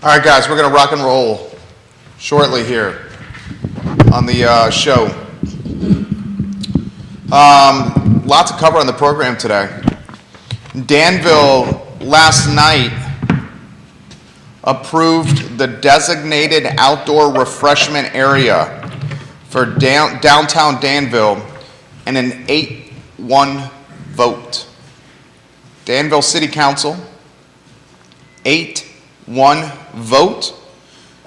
All right, guys, we're going to rock and roll shortly here on the show. Lots to cover on the program today. Danville last night approved the designated outdoor refreshment area for downtown Danville in an 8-1 vote. Danville City Council, 8-1 vote.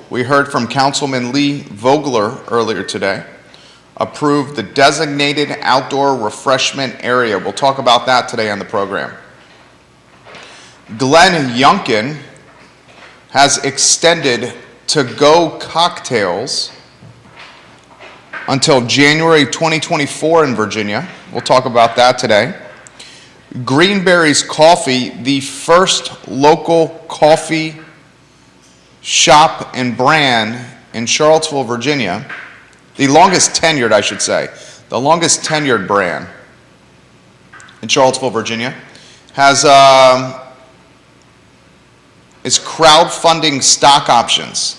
We heard from Councilman Lee Vogler earlier today. Approved the designated outdoor refreshment area. We'll talk about that today on the program. Glenn Youngkin has extended to-go cocktails until January 2024 in Virginia. We'll talk about that today. Greenberry's Coffee, the first local coffee shop and brand in Charlottesville, Virginia, the longest tenured, I should say, the longest tenured brand in Charlottesville, Virginia, has is crowdfunding stock options.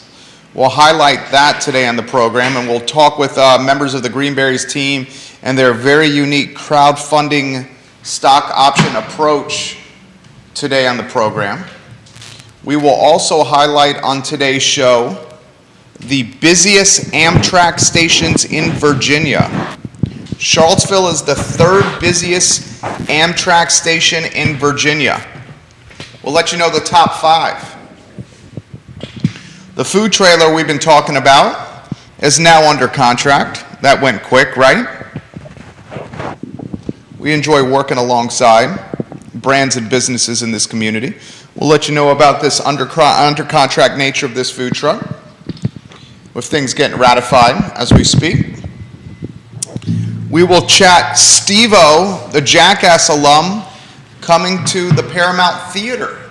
We'll highlight that today on the program, and we'll talk with members of the Greenberry's team and their very unique crowdfunding stock option approach today on the program. We will also highlight on today's show the busiest Amtrak stations in Virginia. Charlottesville is the third busiest Amtrak station in Virginia. We'll let you know the top 5. The food trailer we've been talking about is now under contract. That went quick, right? We enjoy working alongside brands and businesses in this community. We'll let you know about this under contract nature of this food truck, with things getting ratified as we speak. We will chat Steve-O, the Jackass alum, coming to the Paramount Theater.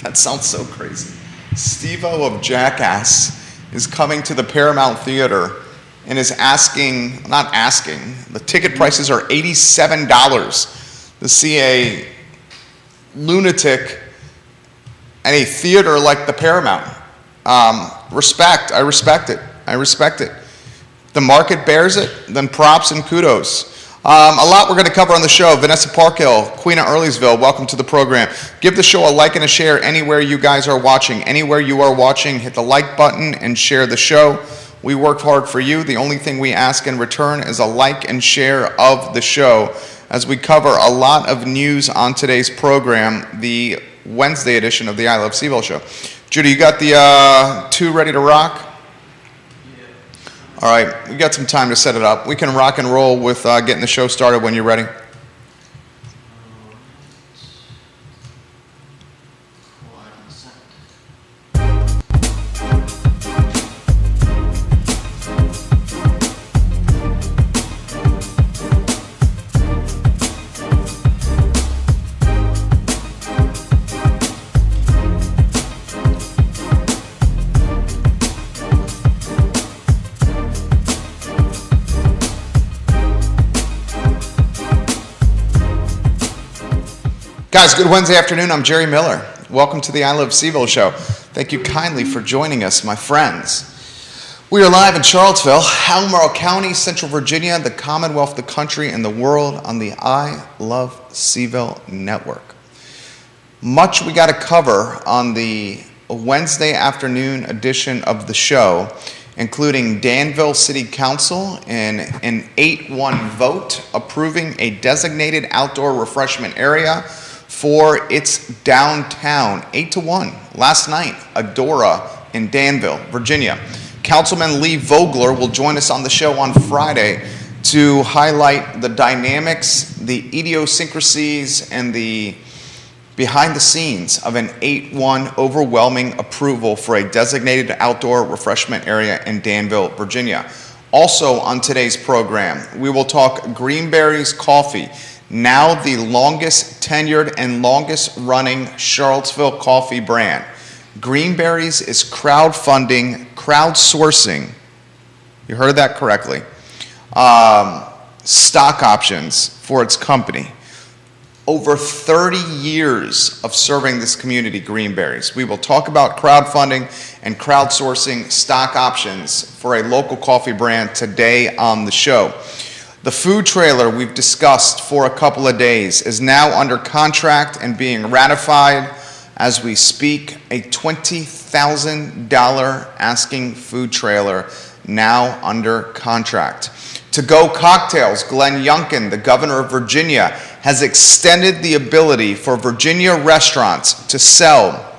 That sounds so crazy. Steve-O of Jackass is coming to the Paramount Theater and is the ticket prices are $87 to see a lunatic at a theater like the Paramount. I respect it. The market bears it, then props and kudos. A lot we're going to cover on the show. Vanessa Parkhill, Queen of Earlysville, welcome to the program. Give the show a like and a share anywhere you guys are watching. Anywhere you are watching, hit the like button and share the show. We work hard for you. The only thing we ask in return is a like and share of the show, as we cover a lot of news on today's program, the Wednesday edition of the I Love CVille show. Judy, you got the 2 ready to rock? All right, we got some time to set it up. We can rock and roll with getting the show started when you're ready. Guys, good Wednesday afternoon. I'm Jerry Miller. Welcome to the I Love CVille show. Thank you kindly for joining us, my friends. We are live in Charlottesville, Albemarle County, Central Virginia, the Commonwealth, the country, and the world on the I Love CVille network. Much we got to cover on the Wednesday afternoon edition of the show, including Danville City Council in an 8-1 vote approving a designated outdoor refreshment area for its downtown, 8-1. Last night, Adora in Danville, Virginia. Councilman Lee Vogler will join us on the show on Friday to highlight the dynamics, the idiosyncrasies, and the behind the scenes of an 8-1 overwhelming approval for a designated outdoor refreshment area in Danville, Virginia. Also on today's program, we will talk Greenberry's Coffee, now the longest tenured and longest running Charlottesville coffee brand. Greenberry's is crowdsourcing, you heard that correctly, stock options for its company. over 30 years of serving this community greenberries. We will talk about crowdfunding and crowdsourcing stock options for a local coffee brand today on the show. The food trailer we've discussed for a couple of days is now under contract and being ratified as we speak. A $20,000 asking food trailer now under contract. To-go cocktails, Glenn Youngkin, the governor of Virginia, has extended the ability for Virginia restaurants to sell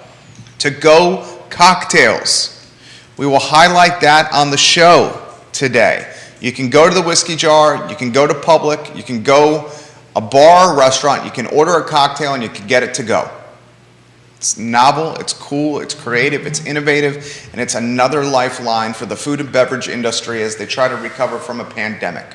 to-go cocktails. We will highlight that on the show today. You can go to the Whiskey Jar, you can go to Public, you can go a bar or restaurant, you can order a cocktail and you can get it to go. It's novel, it's cool, it's creative, it's innovative, and it's another lifeline for the food and beverage industry as they try to recover from a pandemic.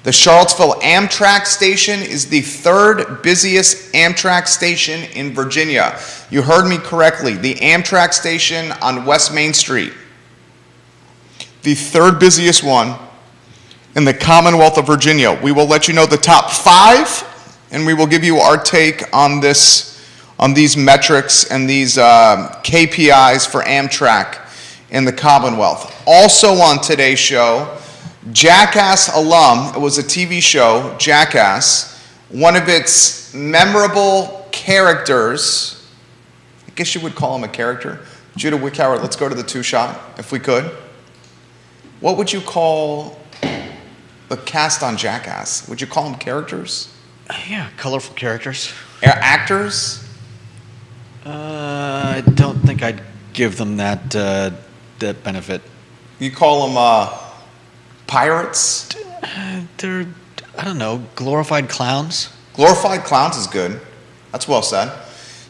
The Charlottesville Amtrak station is the third busiest Amtrak station in Virginia. You heard me correctly, the Amtrak station on West Main Street. The third busiest one in the Commonwealth of Virginia. We will let you know the top 5, and we will give you our take on these metrics and these KPIs for Amtrak in the Commonwealth. Also on today's show, Jackass alum, it was a TV show, Jackass, one of its memorable characters, I guess you would call him a character. Judah Wickhauer, let's go to the 2-shot, if we could. What would you call the cast on Jackass? Would you call them characters? Yeah, colorful characters. Actors? I don't think I'd give them that benefit. You call them pirates? They're, I don't know, glorified clowns. Glorified clowns is good. That's well said.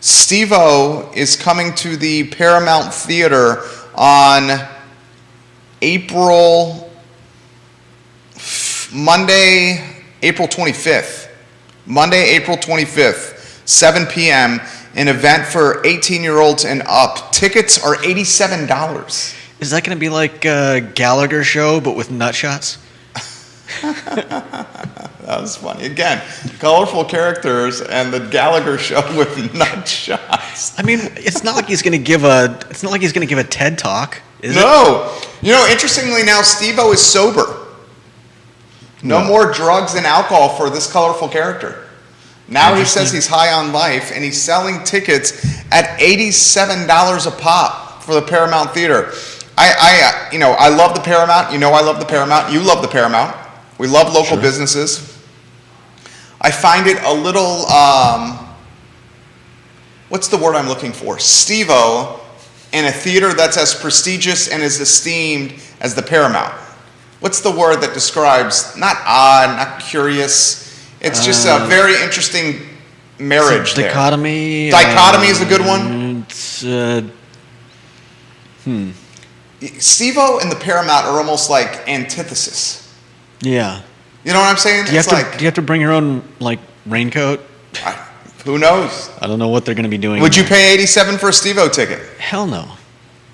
Steve-O is coming to the Paramount Theater on Monday, April 25th. Monday, April 25th, 7 p.m., an event for 18-year-olds and up. Tickets are $87. Is that going to be like a Gallagher show, but with nut shots? That was funny. Again, colorful characters and the Gallagher show with nut shots. I mean, it's not like he's going to give a TED talk, is it? No. You know, interestingly now, Steve-O is sober. No more drugs and alcohol for this colorful character. Now he says he's high on life, and he's selling tickets at $87 a pop for the Paramount Theater. I love the Paramount. You know I love the Paramount. You love the Paramount. We love local businesses. I find it a little, what's the word I'm looking for? Steve-O in a theater that's as prestigious and as esteemed as the Paramount. What's the word that describes, not odd, not curious, it's just a very interesting marriage there. Dichotomy. Dichotomy is a good one. Steve-O and the Paramount are almost like antithesis. Yeah. You know what I'm saying? Do you have to bring your own raincoat? Who knows? I don't know what they're going to be doing. Would you pay $87 for a Steve-O ticket? Hell no.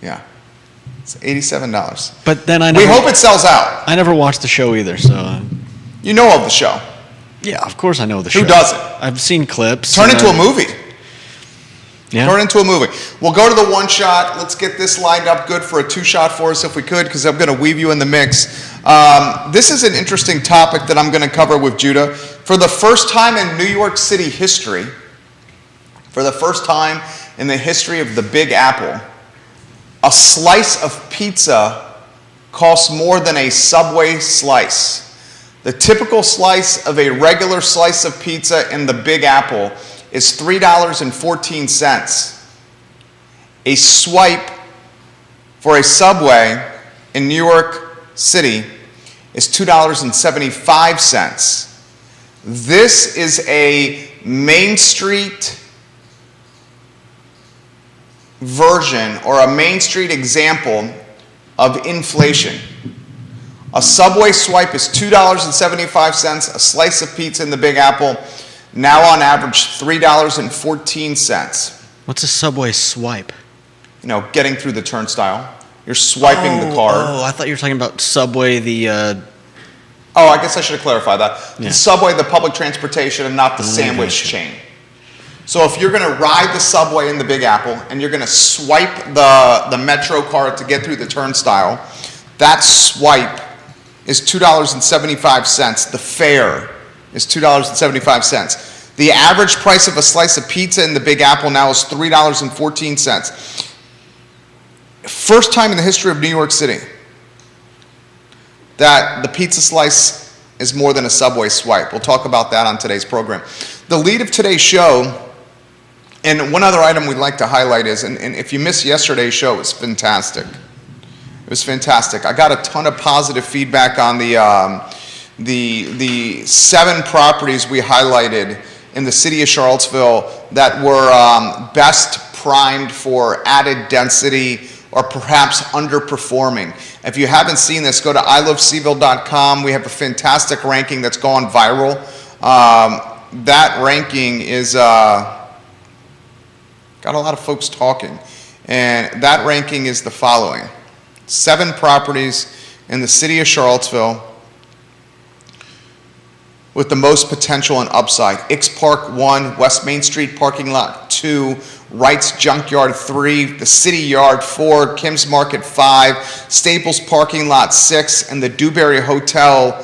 Yeah. It's $87. But then we hope it sells out. I never watched the show either, so. You know of the show. Yeah, of course I know the show. Who doesn't? I've seen clips. Turn into a movie. Yeah. Turn into a movie. We'll go to the 1-shot. Let's get this lined up good for a 2-shot for us if we could, because I'm going to weave you in the mix. This is an interesting topic that I'm going to cover with Judah. For the first time in New York City history, for the first time in the history of the Big Apple, a slice of pizza costs more than a Subway slice. The typical slice of a regular slice of pizza in the Big Apple is $3.14. A swipe for a Subway in New York City is $2.75. This is a Main Street version or a Main Street example of inflation. A Subway swipe is $2.75. A slice of pizza in the Big Apple, now on average $3.14. What's a Subway swipe? You know, getting through the turnstile. You're swiping the card. Oh, I thought you were talking about Subway, the Oh, I guess I should have clarified that. Yeah. The subway, the public transportation, and not the sandwich chain. So if you're going to ride the subway in the Big Apple and you're going to swipe the Metro card to get through the turnstile, that swipe is $2.75. The fare is $2.75. The average price of a slice of pizza in the Big Apple now is $3.14. First time in the history of New York City that the pizza slice is more than a subway swipe. We'll talk about that on today's program. The lead of today's show, and one other item we'd like to highlight is, and if you missed yesterday's show, it was fantastic. It was fantastic. I got a ton of positive feedback on the 7 properties we highlighted in the city of Charlottesville that were best primed for added density or perhaps underperforming. If you haven't seen this, go to iloveseville.com. We have a fantastic ranking that's gone viral. That ranking is got a lot of folks talking, and that ranking is the following: 7 properties in the city of Charlottesville with the most potential and upside. X Park 1, West Main Street parking lot 2, Wrights Junkyard 3, the City Yard 4, Kim's Market 5, Staples parking lot 6, and the Dewberry Hotel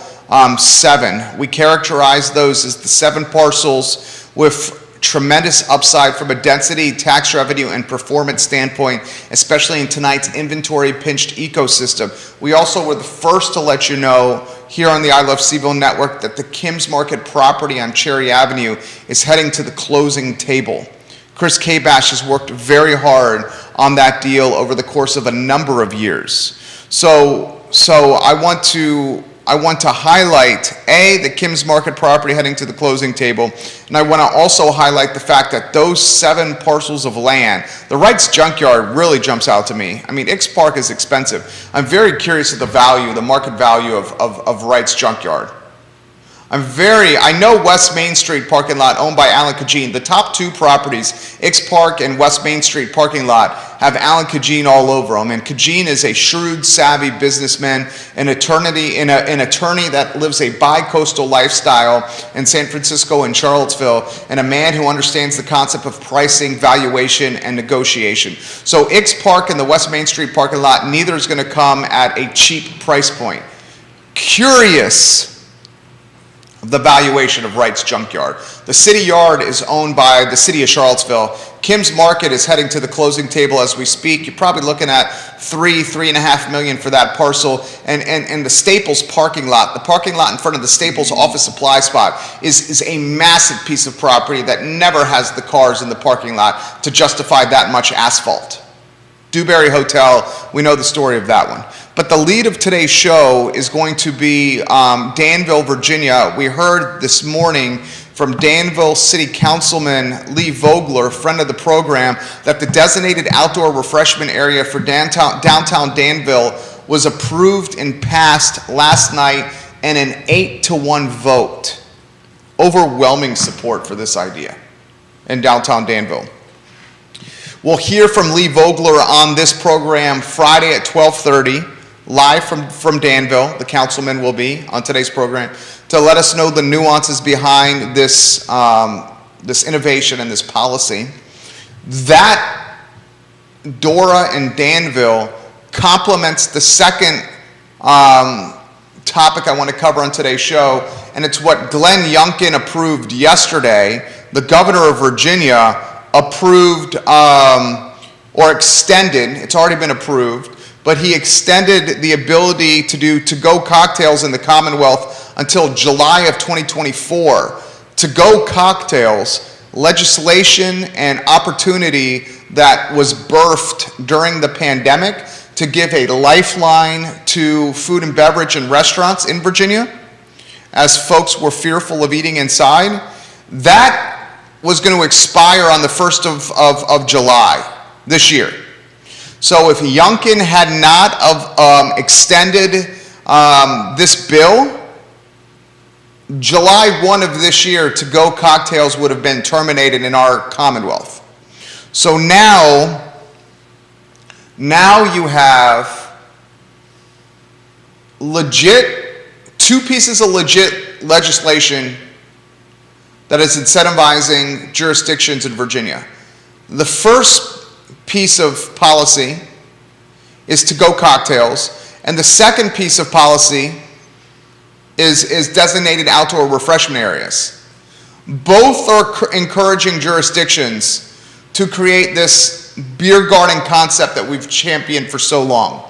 7. We characterize those as the 7 parcels with tremendous upside from a density, tax revenue, and performance standpoint, especially in tonight's inventory-pinched ecosystem. We also were the first to let you know here on the I Love Seville network that the Kim's Market property on Cherry Avenue is heading to the closing table. Chris Kabash has worked very hard on that deal over the course of a number of years. So I want to highlight, the Kim's Market property heading to the closing table, and I want to also highlight the fact that those 7 parcels of land, the Wrights Junkyard really jumps out to me. I mean, X Park is expensive. I'm very curious of the value, the market value of Wrights Junkyard. I know West Main Street parking lot owned by Alan Kajin. The top 2 properties, X Park and West Main Street parking lot, have Alan Kajin all over them. And Kajin is a shrewd, savvy businessman, an attorney that lives a bi-coastal lifestyle in San Francisco and Charlottesville, and a man who understands the concept of pricing, valuation, and negotiation. So X Park and the West Main Street parking lot, neither is going to come at a cheap price point. Curious the valuation of Wrights Junkyard. The City Yard is owned by the city of Charlottesville. Kim's Market is heading to the closing table as we speak. You're probably looking at $3.5 million for that parcel. And the Staples parking lot, the parking lot in front of the Staples office supply spot is a massive piece of property that never has the cars in the parking lot to justify that much asphalt. Dewberry Hotel, we know the story of that one. But the lead of today's show is going to be Danville, Virginia. We heard this morning from Danville City Councilman Lee Vogler, friend of the program, that the designated outdoor refreshment area for downtown Danville was approved and passed last night in an 8-1 vote. Overwhelming support for this idea in downtown Danville. We'll hear from Lee Vogler on this program Friday at 12:30, live from Danville. The councilman will be on today's program to let us know the nuances behind this innovation and this policy. That Dora and Danville complements the second topic I want to cover on today's show, and it's what Glenn Youngkin approved yesterday. The governor of Virginia approved or extended, it's already been approved, but he extended the ability to do to-go cocktails in the Commonwealth until July of 2024. To-go cocktails, legislation and opportunity that was birthed during the pandemic to give a lifeline to food and beverage and restaurants in Virginia as folks were fearful of eating inside. That was going to expire on the 1st of July this year. So if Youngkin had not extended this bill, July 1 of this year, to-go cocktails would have been terminated in our Commonwealth. So now you have legit two pieces of legit legislation that is incentivizing jurisdictions in Virginia. The first piece of policy is to-go cocktails, and the second piece of policy is designated outdoor refreshment areas. Both are encouraging jurisdictions to create this beer garden concept that we've championed for so long.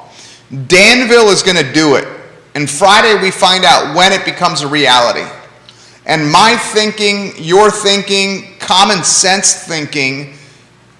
Danville is going to do it, and Friday we find out when it becomes a reality. And my thinking, your thinking, common sense thinking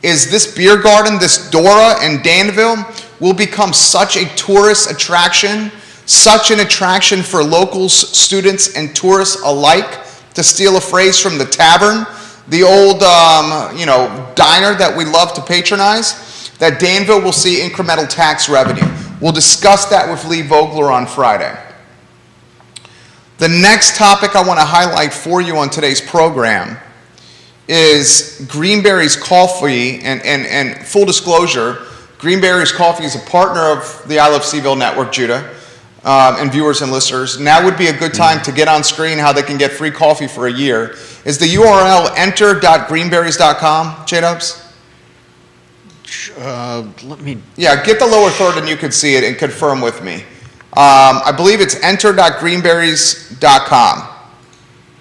is this beer garden, this Dora in Danville, will become such a tourist attraction, such an attraction for locals, students, and tourists alike, to steal a phrase from the tavern, the old diner that we love to patronize, that Danville will see incremental tax revenue. We'll discuss that with Lee Vogler on Friday. The next topic I want to highlight for you on today's program is Greenberry's Coffee, and full disclosure, Greenberry's Coffee is a partner of the I Love CVille Network, Judah, and viewers and listeners. Now would be a good time to get on screen how they can get free coffee for a year. Is the URL enter.greenberries.com, J-Dubs? Let me... Yeah, get the lower third and you can see it and confirm with me. I believe it's enter.greenberries.com.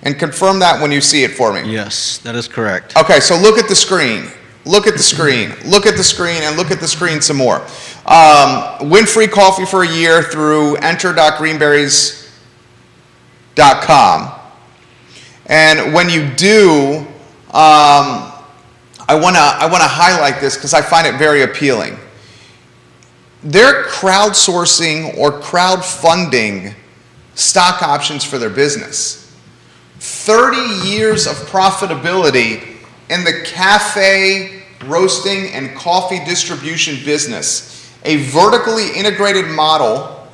And confirm that when you see it for me. Yes, that is correct. Okay, so look at the screen. Look at the screen. Look at the screen and look at the screen some more. Win free coffee for a year through enter.greenberries.com. And when you do, I want to highlight this because I find it very appealing. They're crowdsourcing or crowdfunding stock options for their business. 30 years of profitability in the cafe, roasting, and coffee distribution business. A vertically integrated model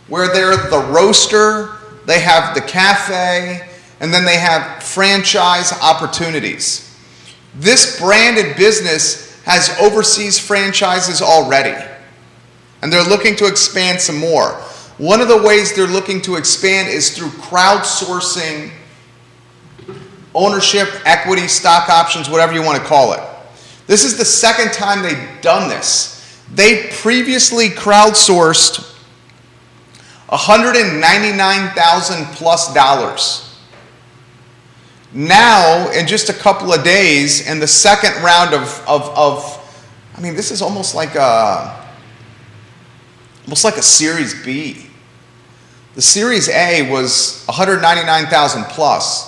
where they're the roaster, they have the cafe, and then they have franchise opportunities. This branded business has overseas franchises already, and they're looking to expand some more. One of the ways they're looking to expand is through crowdsourcing ownership, equity, stock options, whatever you want to call it. This is the second time they've done this. They previously crowdsourced $199,000 plus. Now, in just a couple of days, in the second round this is almost like a Series B. The Series A was $199,000 plus.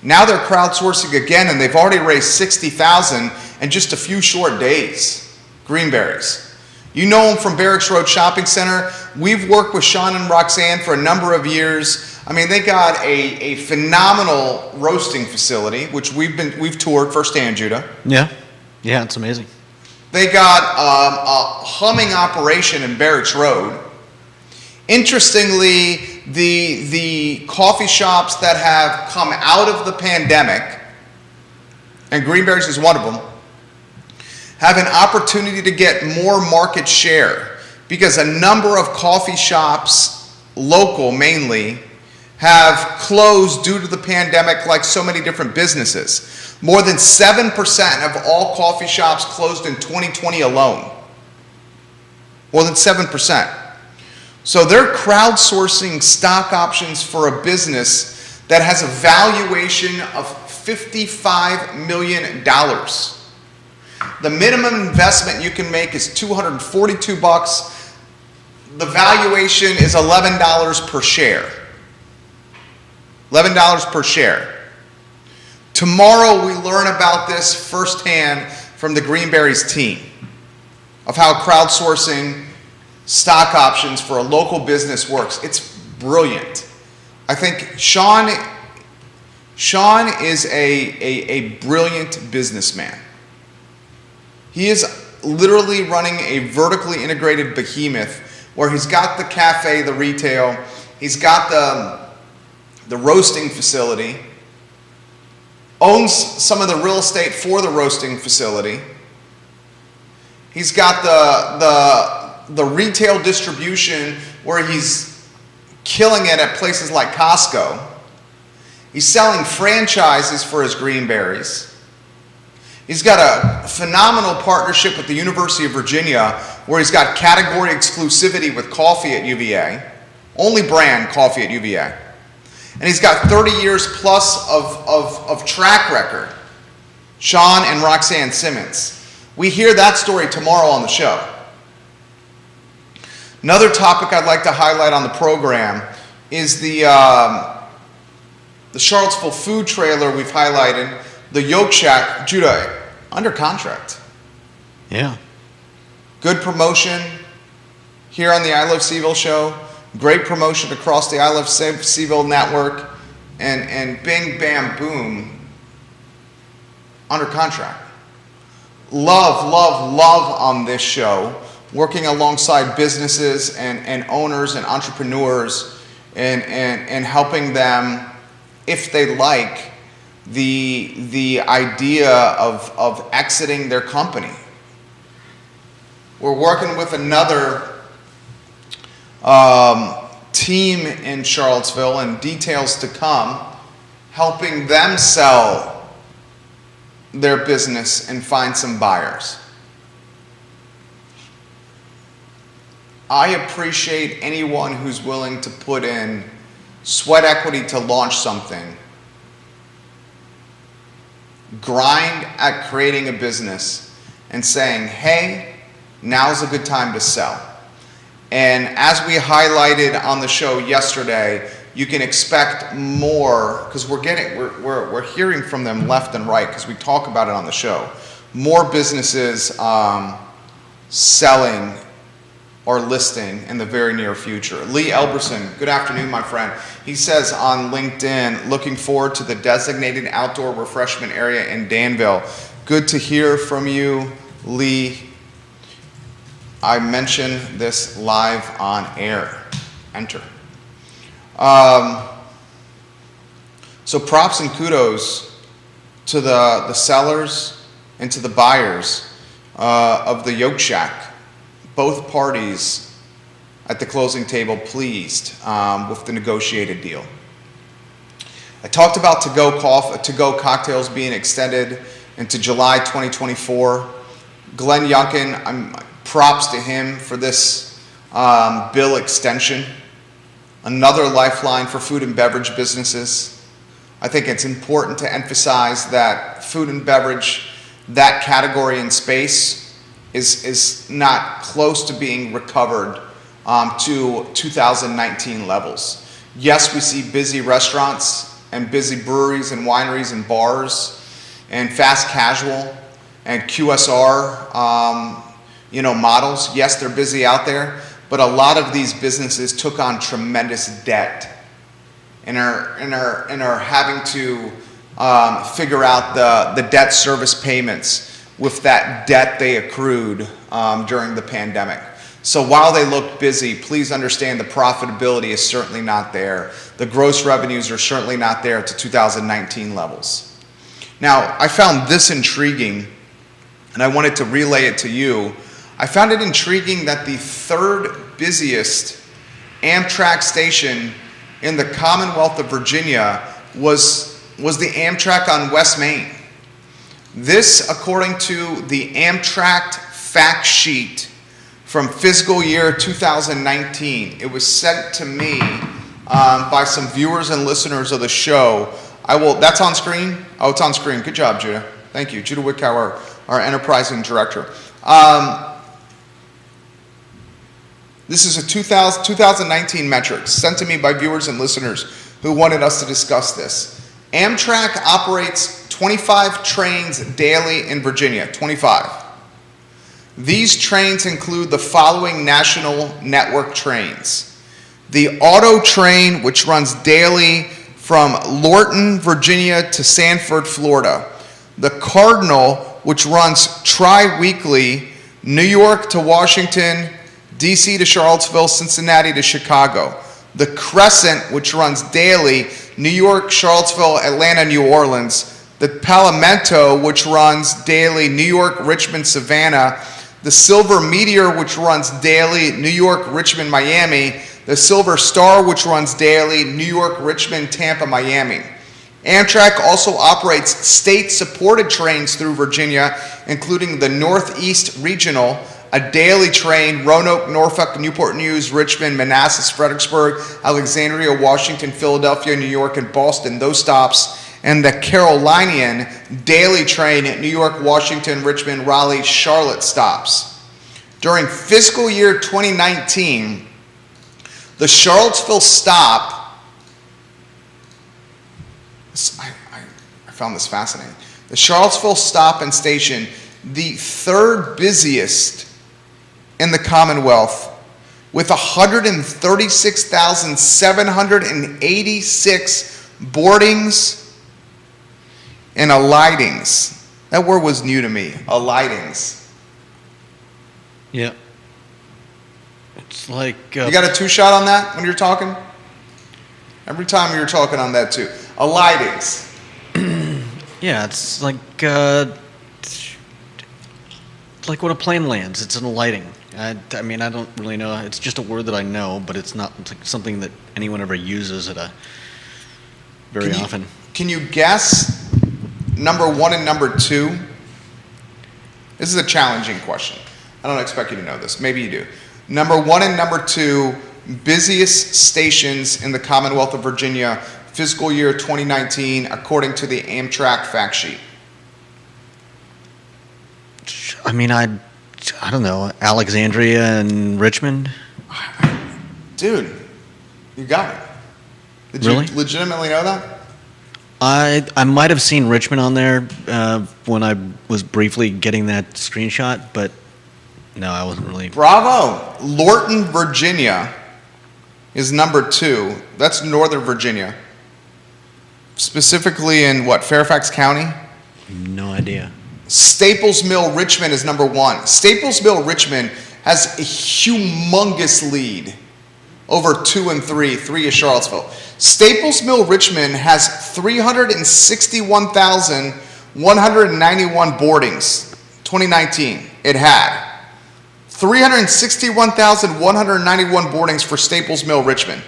Now they're crowdsourcing again, and they've already raised $60,000 in just a few short days. Greenberries. You know them from Barracks Road Shopping Center. We've worked with Sean and Roxanne for a number of years. I mean, they got a phenomenal roasting facility, which we've toured firsthand, Judah. Yeah, it's amazing. They got a humming operation in Barracks Road. Interestingly, the coffee shops that have come out of the pandemic, and Greenberries is one of them, have an opportunity to get more market share because a number of coffee shops, local mainly, have closed due to the pandemic like so many different businesses. More than 7% of all coffee shops closed in 2020 alone. More than 7%. So they're crowdsourcing stock options for a business that has a valuation of $55 million. The minimum investment you can make is $242. The valuation is $11 per share. $11 per share. Tomorrow we learn about this firsthand from the Greenberries team of how crowdsourcing stock options for a local business works. It's brilliant. I think Sean is a brilliant businessman. He is literally running a vertically integrated behemoth where he's got the cafe, the retail, he's got the roasting facility, owns some of the real estate for the roasting facility. He's got the retail distribution where he's killing it at places like Costco. He's selling franchises for his green berries. He's got a phenomenal partnership with the University of Virginia where he's got category exclusivity with coffee at UVA. Only brand coffee at UVA. And he's got 30 years plus of track record. Sean and Roxanne Simmons. We hear that story tomorrow on the show. Another topic I'd like to highlight on the program is the Charlottesville food trailer we've highlighted, the Yolk Shack, Judah, under contract. Yeah. Good promotion here on the I Love Seville show. Great promotion across the I Love Seville network. And bing, bam, boom, under contract. Love on this show. Working alongside businesses and owners and entrepreneurs and helping them, if they like, the idea of exiting their company. We're working with another team in Charlottesville, and details to come, helping them sell their business and find some buyers. I appreciate anyone who's willing to put in sweat equity to launch something, grind at creating a business, and saying, hey, now's a good time to sell. And as we highlighted on the show yesterday, you can expect more, because we're hearing from them left and right, because we talk about it on the show. More businesses selling or listing in the very near future. Lee Elberson, good afternoon, my friend. He says on LinkedIn, looking forward to the designated outdoor refreshment area in Danville. Good to hear from you, Lee. I mentioned this live on air. Enter. So props and kudos to the sellers and to the buyers of the Yolk Shack. Both parties at the closing table pleased with the negotiated deal. I talked about to-go cocktails being extended into July 2024. Glenn Youngkin, props to him for this bill extension. Another lifeline for food and beverage businesses. I think it's important to emphasize that food and beverage, that category in space, is not close to being recovered to 2019 levels. Yes, we see busy restaurants and busy breweries and wineries and bars and fast casual and QSR models. Yes, they're busy out there, but a lot of these businesses took on tremendous debt and are having to figure out the debt service payments with that debt they accrued during the pandemic. So while they look busy, please understand the profitability is certainly not there. The gross revenues are certainly not there to 2019 levels. Now, I found this intriguing, and I wanted to relay it to you. I found it intriguing that the third busiest Amtrak station in the Commonwealth of Virginia was the Amtrak on West Main. This, according to the Amtrak fact sheet from fiscal year 2019. It was sent to me by some viewers and listeners of the show. That's on screen? Oh, it's on screen. Good job, Judah. Thank you. Judah Wickauer, our enterprising director. This is a 2019 metrics sent to me by viewers and listeners who wanted us to discuss this. Amtrak operates 25 trains daily in Virginia, 25. These trains include the following national network trains. The Auto Train, which runs daily from Lorton, Virginia to Sanford, Florida. The Cardinal, which runs tri-weekly, New York to Washington, DC to Charlottesville, Cincinnati to Chicago. The Crescent, which runs daily, New York, Charlottesville, Atlanta, New Orleans. The Palomento, which runs daily, New York, Richmond, Savannah. The Silver Meteor, which runs daily, New York, Richmond, Miami. the Silver Star, which runs daily, New York, Richmond, Tampa, Miami. Amtrak also operates state-supported trains through Virginia, including the Northeast Regional, a daily train, Roanoke, Norfolk, Newport News, Richmond, Manassas, Fredericksburg, Alexandria, Washington, Philadelphia, New York, and Boston, those stops, and the Carolinian daily train at New York, Washington, Richmond, Raleigh, Charlotte stops. During fiscal year 2019, the Charlottesville stop, I found this fascinating. The Charlottesville stop and station, the third busiest in the Commonwealth, with 136,786 boardings and alightings. That word was new to me, alightings. Yeah. It's like... you got a two-shot on that when you're talking? Every time you're talking on that too. Alightings. Yeah, it's like when a plane lands, it's an alighting. I mean, I don't really know. It's just a word that I know, but it's not something that anyone ever uses very often. Can you guess number 1 and number 2? This is a challenging question. I don't expect you to know this. Maybe you do. Number 1 and number 2 busiest stations in the Commonwealth of Virginia, fiscal year 2019, according to the Amtrak fact sheet. I mean, I don't know, Alexandria and Richmond? Dude, you got it. Did Really? you legitimately know that? I might have seen Richmond on there when I was briefly getting that screenshot, but no, I wasn't really. Bravo. Lorton, Virginia is number 2. That's Northern Virginia. Specifically in what, Fairfax County? No idea. Staples Mill, Richmond is number 1. Staples Mill, Richmond has a humongous lead over 2 and 3. 3 is Charlottesville. Staples Mill, Richmond has 361,191 boardings. 2019, it had 361,191 boardings for Staples Mill, Richmond.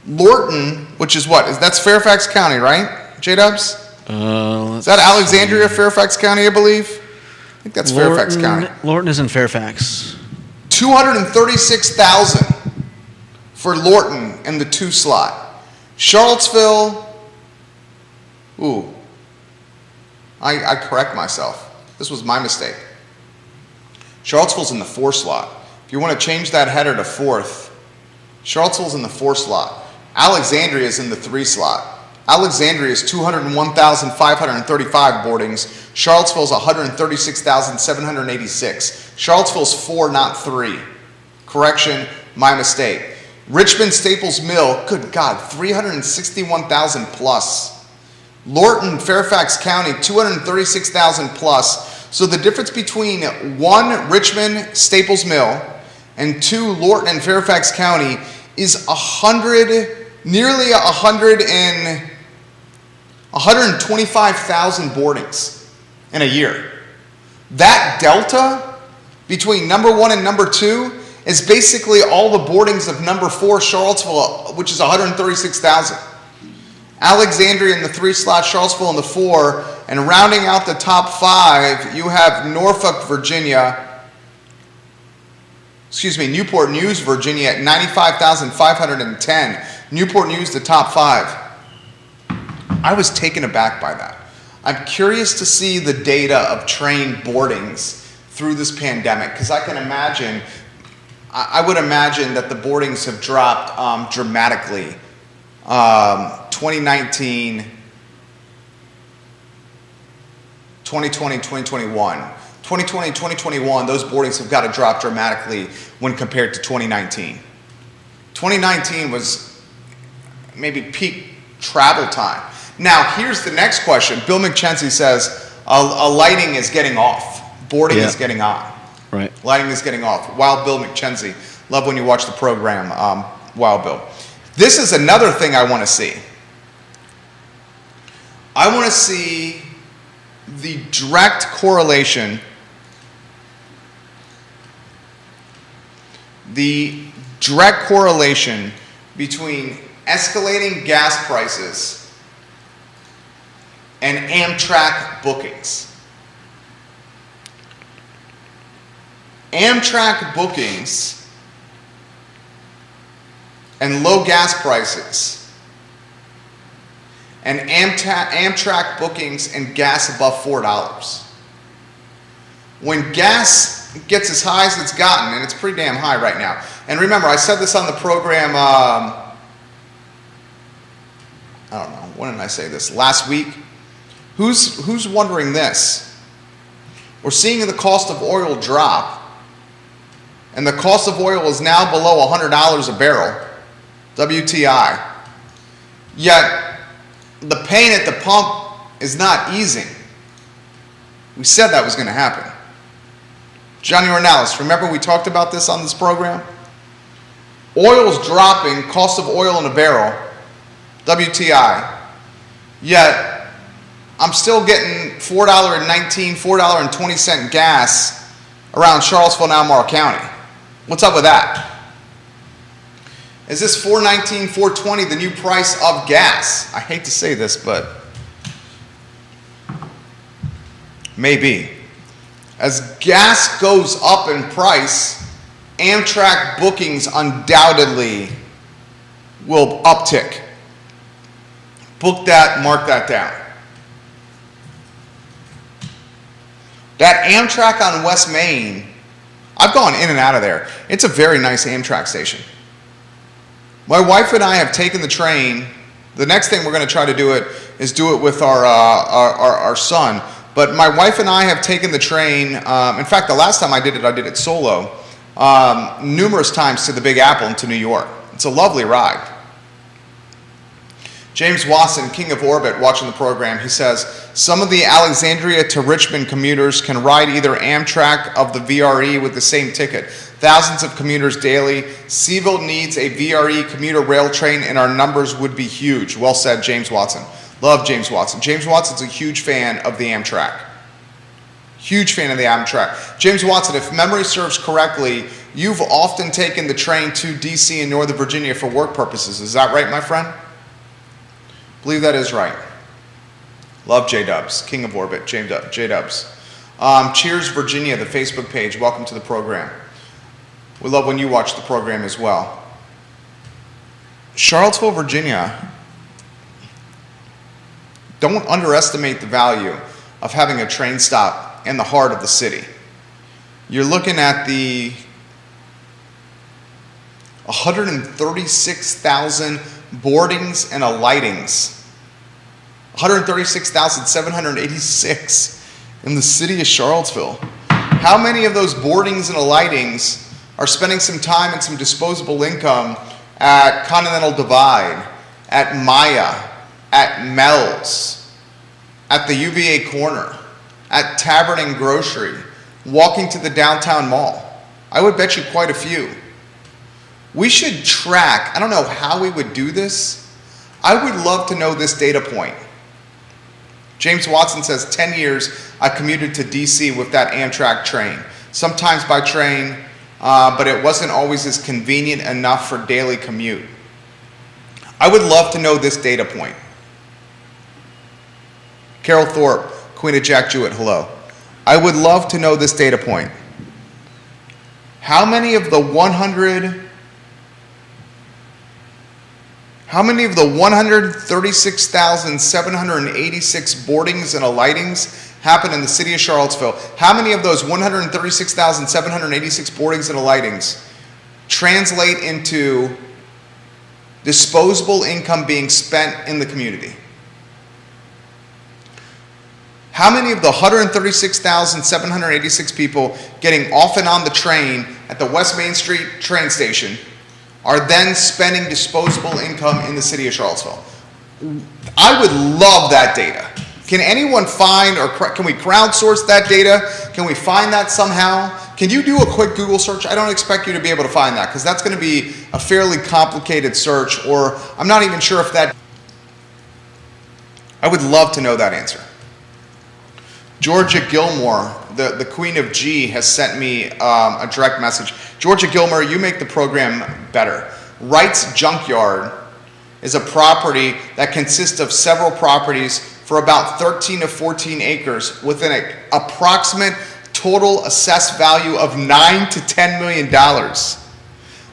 Lorton, which is what? That's Fairfax County, right? J-Dubs? Is that Alexandria, Fairfax County, I believe? I think that's Fairfax County. Lorton is in Fairfax. 236,000 for Lorton in the 2 slot. Charlottesville, I correct myself. This was my mistake. Charlottesville's in the 4 slot. If you want to change that header to 4th, Charlottesville's in the 4 slot. Alexandria is in the 3 slot. Alexandria is 201,535 boardings. Charlottesville's 136,786. Charlottesville's 4, not 3. Correction, my mistake. Richmond Staples Mill, good God, 361,000 plus. Lorton, Fairfax County, 236,000 plus. So the difference between 1, Richmond Staples Mill, and 2, Lorton and Fairfax County is 125,000 boardings in a year. That delta between number 1 and number 2 is basically all the boardings of number 4, Charlottesville, which is 136,000. Alexandria in the 3 slot, Charlottesville in the 4, and rounding out the top 5, you have Newport News, Virginia at 95,510. Newport News, the top 5. I was taken aback by that. I'm curious to see the data of train boardings through this pandemic, because I would imagine that the boardings have dropped dramatically. 2019, 2020, 2021. 2020, 2021, those boardings have got to drop dramatically when compared to 2019. 2019 was maybe peak travel time. Now, here's the next question. Bill McKenzie says a lighting is getting off. Boarding is getting on. Right. Lighting is getting off. Wild Bill McKenzie. Love when you watch the program, Wild Bill. This is another thing I want to see. I want to see the direct correlation between escalating gas prices and Amtrak bookings. Amtrak bookings and low gas prices, and Amtrak bookings and gas above $4. When gas gets as high as it's gotten, and it's pretty damn high right now, and remember, I said this on the program, I don't know, when did I say this? Last week? Who's wondering this? We're seeing the cost of oil drop, and the cost of oil is now below $100 a barrel, WTI. Yet, the pain at the pump is not easing. We said that was going to happen. Johnny Ornelas, remember we talked about this on this program? Oil's dropping, cost of oil in a barrel, WTI. Yet, I'm still getting $4.19, $4.20 gas around Charlottesville and Albemarle County. What's up with that? Is this $4.19, $4.20 the new price of gas? I hate to say this, but maybe. As gas goes up in price, Amtrak bookings undoubtedly will uptick. Book that, mark that down. That Amtrak on West Main, I've gone in and out of there. It's a very nice Amtrak station. My wife and I have taken the train. The next thing we're going to try to do it with our son. But my wife and I have taken the train. In fact, the last time I did it solo, numerous times to the Big Apple and to New York. It's a lovely ride. James Watson, King of Orbit, watching the program, he says, some of the Alexandria to Richmond commuters can ride either Amtrak of the VRE with the same ticket. Thousands of commuters daily. Seville needs a VRE commuter rail train and our numbers would be huge. Well said, James Watson. Love James Watson. James Watson's a huge fan of the Amtrak. Huge fan of the Amtrak. James Watson, if memory serves correctly, you've often taken the train to DC and Northern Virginia for work purposes. Is that right, my friend? Believe that is right. Love J-Dubs, King of Orbit, J-Dubs. Cheers Virginia, the Facebook page. Welcome to the program. We love when you watch the program as well. Charlottesville, Virginia. Don't underestimate the value of having a train stop in the heart of the city. You're looking at the 136,000 boardings and alightings. 136,786 in the city of Charlottesville. How many of those boardings and alightings are spending some time and some disposable income at Continental Divide, at Maya, at Mel's, at the UVA Corner, at Tavern and Grocery, walking to the downtown mall? I would bet you quite a few. We should track, I don't know how we would do this. I would love to know this data point. James Watson says, 10 years I commuted to DC with that Amtrak train. Sometimes by train, but it wasn't always as convenient enough for daily commute. I would love to know this data point. Carol Thorpe, Queen of Jack Jewett, hello. I would love to know this data point. How many of the 136,786 boardings and alightings happen in the city of Charlottesville? How many of those 136,786 boardings and alightings translate into disposable income being spent in the community? How many of the 136,786 people getting off and on the train at the West Main Street train station are then spending disposable income in the city of Charlottesville? I would love that data. Can anyone find, or can we crowdsource that data? Can we find that somehow? Can you do a quick Google search? I don't expect you to be able to find that because that's going to be a fairly complicated search, or I'm not even sure if that. I would love to know that answer. Georgia Gilmore, the Queen of G, has sent me a direct message. Georgia Gilmore, you make the program better. Wrights junkyard is a property that consists of several properties for about 13 to 14 acres with an approximate total assessed value of $9 to $10 million.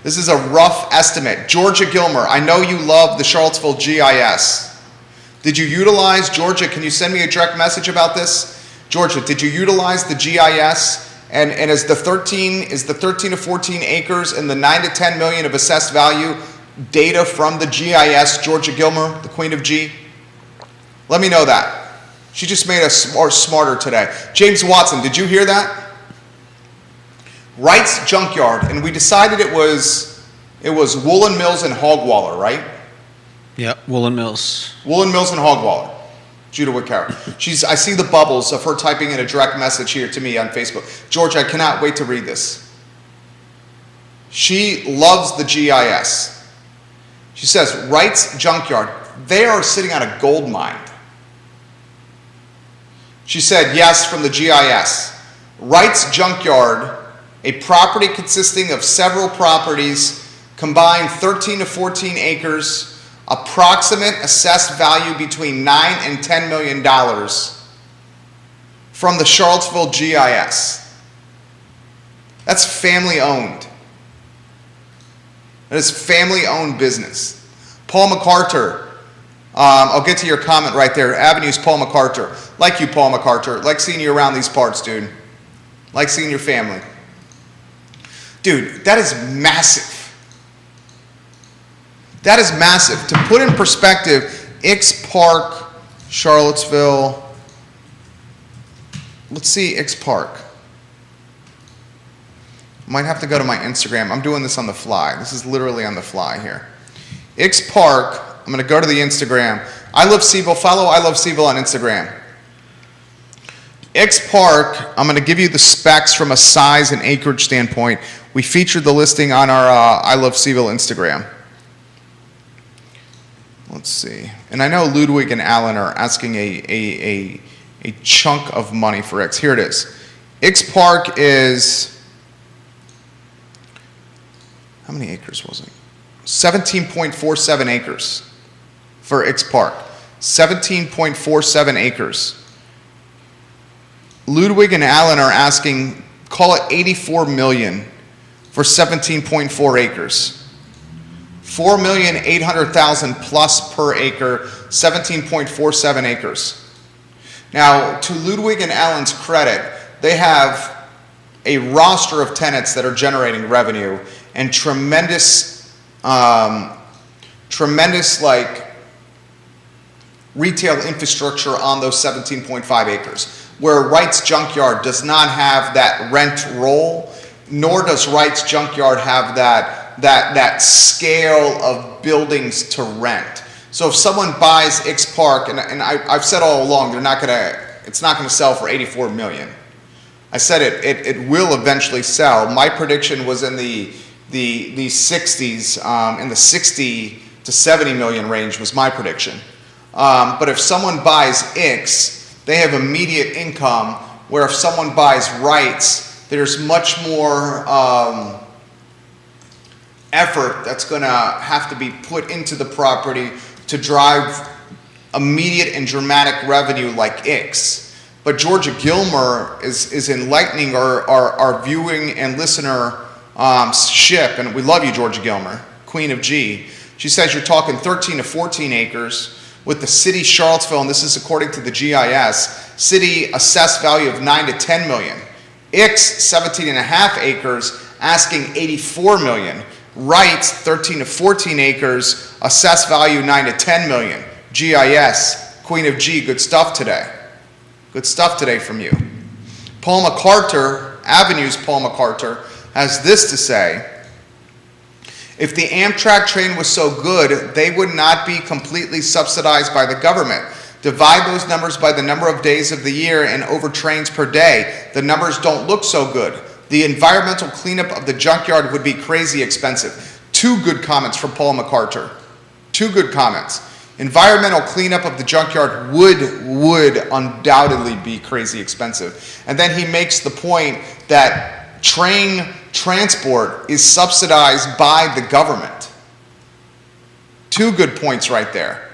This is a rough estimate. Georgia Gilmer, I know you love the Charlottesville GIS. Did you utilize, Georgia, can you send me a direct message about this? Georgia, did you utilize the GIS? And is the 13 to 14 acres and the 9 to 10 million of assessed value data from the GIS, Georgia Gilmer, the Queen of G? Let me know that. She just made us smarter today. James Watson, did you hear that? Wrights junkyard, and we decided it was Woolen Mills and Hogwaller, right? Yeah, Woolen Mills. Woolen Mills and Hogwaller. Judah Woodcarroll. I see the bubbles of her typing in a direct message here to me on Facebook. George, I cannot wait to read this. She loves the GIS. She says, Wrights junkyard, they are sitting on a gold mine. She said, yes, from the GIS. Wrights junkyard, a property consisting of several properties, combined 13 to 14 acres, approximate assessed value between $9 and $10 million from the Charlottesville GIS. That's family owned. That is family owned business. Paul MacArthur, I'll get to your comment right there. Avenues, Paul MacArthur. Like you, Paul MacArthur. Like seeing you around these parts, dude. Like seeing your family. Dude, that is massive. That is massive. To put in perspective, X Park, Charlottesville. Let's see X Park. Might have to go to my Instagram. I'm doing this on the fly. This is literally on the fly here. X Park, I'm going to go to the Instagram. I Love Seville. Follow I Love Seville on Instagram. X Park, I'm going to give you the specs from a size and acreage standpoint. We featured the listing on our I Love Seville Instagram. Let's see. And I know Ludwig and Alan are asking a chunk of money for X. Here it is. X Park is, how many acres was it? 17.47 acres for X Park. 17.47 acres. Ludwig and Allen are asking, call it 84 million for 17.4 acres. 4,800,000 plus per acre, 17.47 acres. Now, to Ludwig and Allen's credit, they have a roster of tenants that are generating revenue and tremendous like retail infrastructure on those 17.5 acres. Where Wrights Junkyard does not have that rent roll, nor does Wrights Junkyard have that scale of buildings to rent. So if someone buys X Park, and I've said all along, it's not gonna sell for 84 million. I said it will eventually sell. My prediction was in the 60s, in the 60 to 70 million range was my prediction. But if someone buys X, they have immediate income, where if someone buys Wrights, there's much more effort that's going to have to be put into the property to drive immediate and dramatic revenue like X. But Georgia Gilmer is enlightening our viewing and listener ship, and we love you, Georgia Gilmer, Queen of G. She says you're talking 13 to 14 acres. With the city Charlottesville, and this is according to the GIS, city assessed value of 9 to 10 million. X, 17 and a half acres, asking 84 million. Wrights, 13 to 14 acres, assessed value 9 to 10 million. GIS, Queen of G, good stuff today. Good stuff today from you. Paul MacArthur, Avenues Paul MacArthur, has this to say: if the Amtrak train was so good, they would not be completely subsidized by the government. Divide those numbers by the number of days of the year and over trains per day. The numbers don't look so good. The environmental cleanup of the junkyard would be crazy expensive. Two good comments from Paul MacArthur. Two good comments. Environmental cleanup of the junkyard would undoubtedly be crazy expensive. And then he makes the point that train transport is subsidized by the government. Two good points right there.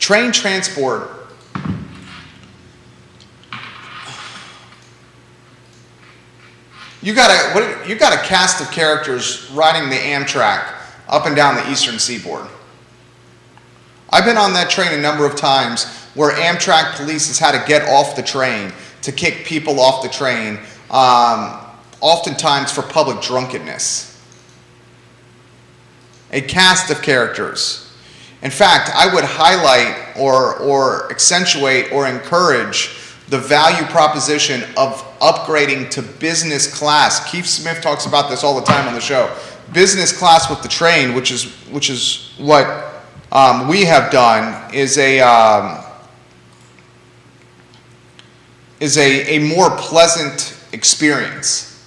Train transport. You got a cast of characters riding the Amtrak up and down the eastern seaboard. I've been on that train a number of times where Amtrak police has had to get off the train to kick people off the train, oftentimes for public drunkenness. A cast of characters. In fact, I would highlight or accentuate or encourage the value proposition of upgrading to business class. Keith Smith talks about this all the time on the show. Business class with the train, which is what we have done, is a more pleasant experience.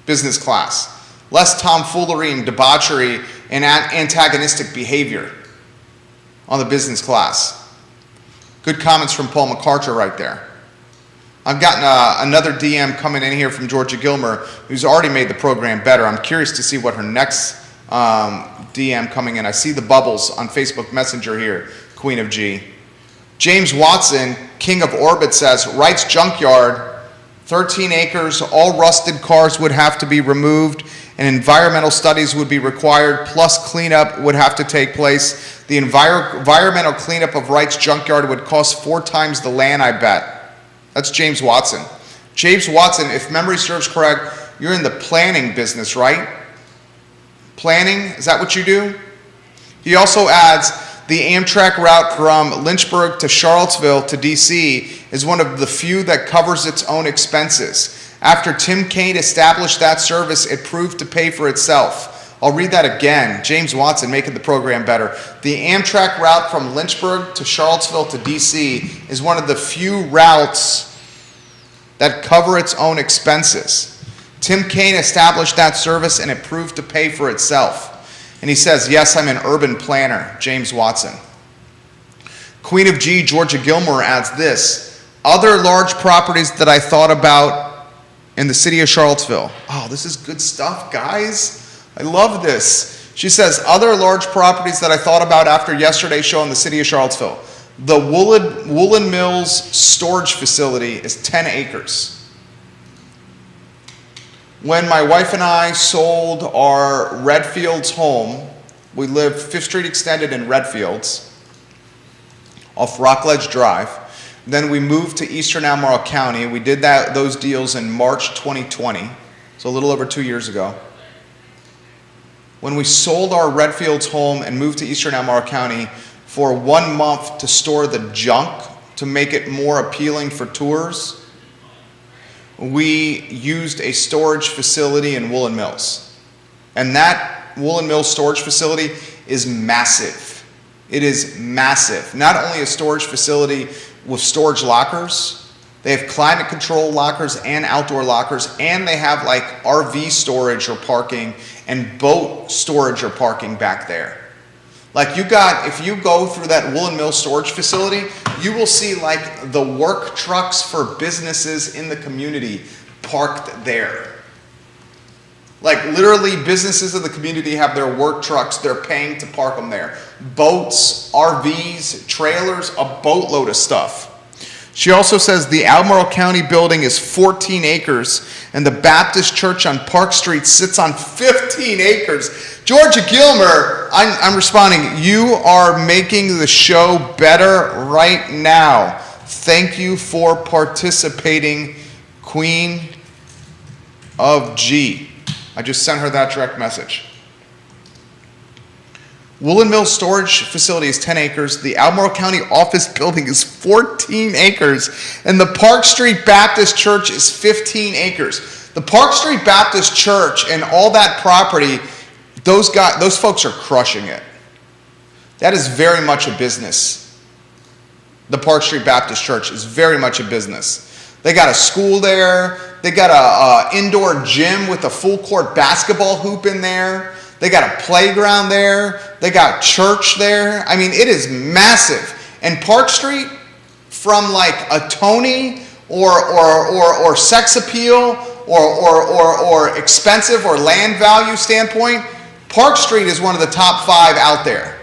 Business class, less tomfoolery and debauchery and antagonistic behavior on the business class. Good comments from Paul McCarter right there. I've gotten another DM coming in here from Georgia Gilmer, who's already made the program better. I'm curious to see what her next DM coming in. I see the bubbles on Facebook Messenger here, Queen of G. James Watson, King of Orbit, says, Wrights junkyard, 13 acres, all rusted cars would have to be removed, and environmental studies would be required, plus cleanup would have to take place. The environmental cleanup of Wrights junkyard would cost 4 times the land, I bet. That's James Watson. James Watson, if memory serves correct, you're in the planning business, right? Planning, is that what you do? He also adds, the Amtrak route from Lynchburg to Charlottesville to DC is one of the few that covers its own expenses. After Tim Kaine established that service, it proved to pay for itself. I'll read that again. James Watson making the program better. The Amtrak route from Lynchburg to Charlottesville to DC is one of the few routes that cover its own expenses. Tim Kaine established that service and it proved to pay for itself. And he says, yes, I'm an urban planner, James Watson. Queen of G, Georgia Gilmore adds this, other large properties that I thought about in the city of Charlottesville. Oh, this is good stuff, guys. I love this. She says, other large properties that I thought about after yesterday's show in the city of Charlottesville. The Woolen Mills storage facility is 10 acres. When my wife and I sold our Redfields home, we lived 5th Street Extended in Redfields, off Rockledge Drive. Then we moved to Eastern Albemarle County. We did those deals in March 2020, so a little over 2 years ago. When we sold our Redfields home and moved to Eastern Albemarle County for 1 month to store the junk to make it more appealing for tours, we used a storage facility in Woolen Mills. And that Woolen Mills storage facility is massive. It is massive. Not only a storage facility with storage lockers, they have climate control lockers and outdoor lockers, and they have like RV storage or parking and boat storage or parking back there. Like if you go through that Woolen Mills storage facility, you will see like the work trucks for businesses in the community parked there. Like literally businesses in the community have their work trucks, they're paying to park them there. Boats, RVs, trailers, a boatload of stuff. She also says the Albemarle County building is 14 acres and the Baptist Church on Park Street sits on 15 acres. Georgia Gilmer, I'm responding, you are making the show better right now. Thank you for participating, Queen of G. I just sent her that direct message. Woolen Mills storage facility is 10 acres. The Albemarle County office building is 14 acres. And the Park Street Baptist Church is 15 acres. The Park Street Baptist Church and all that property, those folks are crushing it. That is very much a business. The Park Street Baptist Church is very much a business. They got a school there. They got a indoor gym with a full court basketball hoop in there. They got a playground there. They got church there. I mean, it is massive. And Park Street, from like a Tony or sex appeal or expensive or land value standpoint, Park Street is one of the top 5 out there.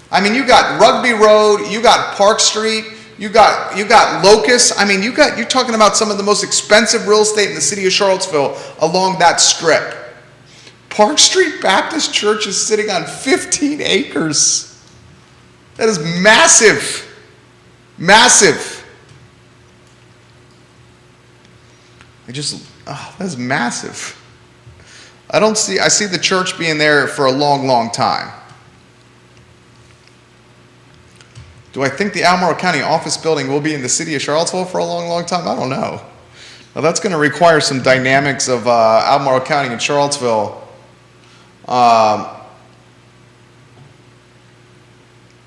I mean, you got Rugby Road, you got Park Street, you got Locust. I mean, you're talking about some of the most expensive real estate in the city of Charlottesville along that strip. Park Street Baptist Church is sitting on 15 acres. That is massive. Massive. That is massive. I see the church being there for a long, long time. Do I think the Albemarle County office building will be in the city of Charlottesville for a long, long time? I don't know. Now that's going to require some dynamics of Albemarle County and Charlottesville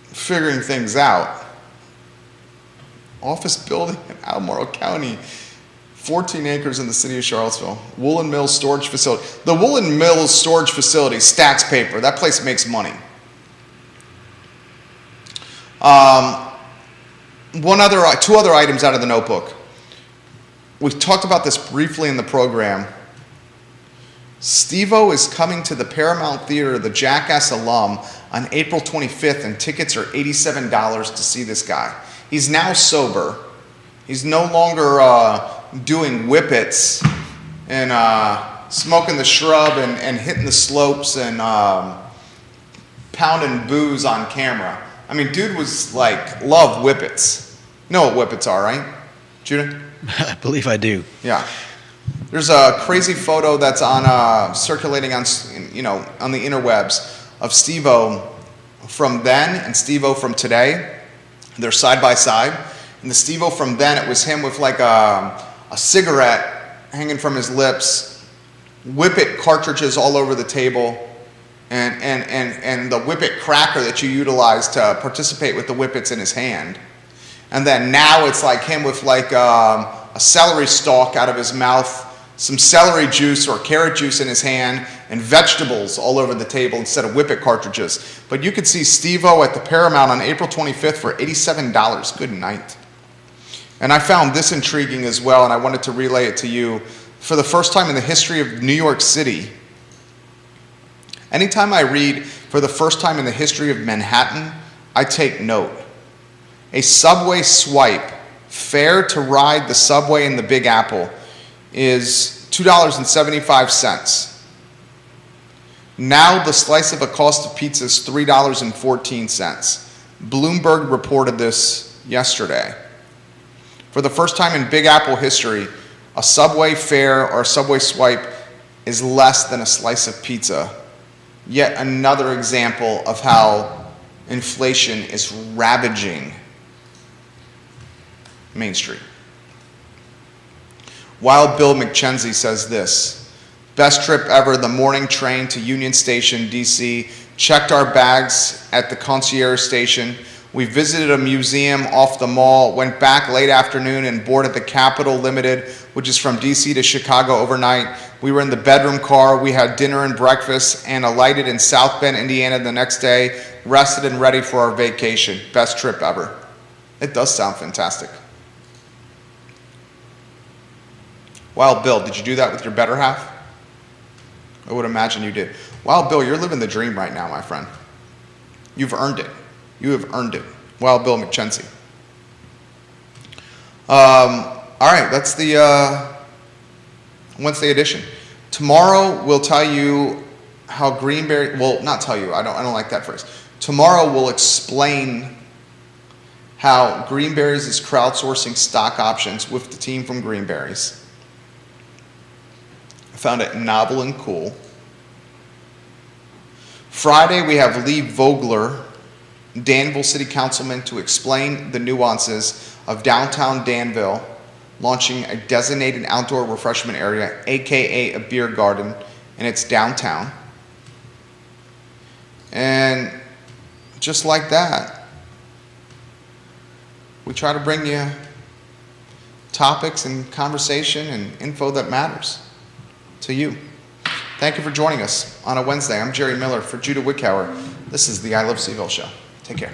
figuring things out. Office building in Albemarle County, 14 acres in the city of Charlottesville. Woolen Mills storage facility. The Woolen Mills storage facility stacks paper. That place makes money. Two other items out of the notebook. We talked about this briefly in the program. Steve-O is coming to the Paramount Theater, the Jackass alum, on April 25th, and tickets are $87 to see this guy. He's now sober. He's no longer doing whippets and smoking the shrub and hitting the slopes and pounding booze on camera. I mean, dude was like, love whippets. You know what whippets are, right, Judah? I believe I do. Yeah. There's a crazy photo that's on circulating on the interwebs of Steve-O from then and Steve-O from today. They're side by side. And the Steve-O from then, it was him with like a cigarette hanging from his lips, whippet cartridges all over the table, and the whippet cracker that you utilize to participate with the whippets in his hand. And then now it's like him with like a celery stalk out of his mouth, some celery juice or carrot juice in his hand, and vegetables all over the table instead of whippet cartridges. But you could see Steve-O at the Paramount on April 25th for $87. Good night. And I found this intriguing as well, and I wanted to relay it to you. For the first time in the history of New York City, anytime I read for the first time in the history of Manhattan, I take note. A subway swipe, fare to ride the subway in the Big Apple, is $2.75. Now the slice of a cost of pizza is $3.14. Bloomberg reported this yesterday. For the first time in Big Apple history, a subway fare or a subway swipe is less than a slice of pizza. Yet another example of how inflation is ravaging Main Street. Wild Bill McKenzie says this: best trip ever, the morning train to Union Station, DC, checked our bags at the concierge station. We visited a museum off the mall, went back late afternoon and boarded the Capital Limited, which is from DC to Chicago overnight. We were in the bedroom car, we had dinner and breakfast, and alighted in South Bend, Indiana the next day, rested and ready for our vacation. Best trip ever. It does sound fantastic. Wild Bill, did you do that with your better half? I would imagine you did. Wild Bill, you're living the dream right now, my friend. You've earned it. You have earned it. Wild Bill McKenzie. All right, that's the Wednesday edition. Tomorrow we'll tell you how Greenberry, well, not tell you, I don't like that phrase. Tomorrow we'll explain how Greenberries is crowdsourcing stock options with the team from Greenberries. I found it novel and cool. Friday we have Lee Vogler, Danville City Councilman, to explain the nuances of downtown Danville launching a designated outdoor refreshment area, aka a beer garden, and it's downtown. And just like that, we try to bring you topics and conversation and info that matters to you. Thank you for joining us on a Wednesday. I'm Jerry Miller for Judah Wickhauer. This is the I Love Seville Show. Take care.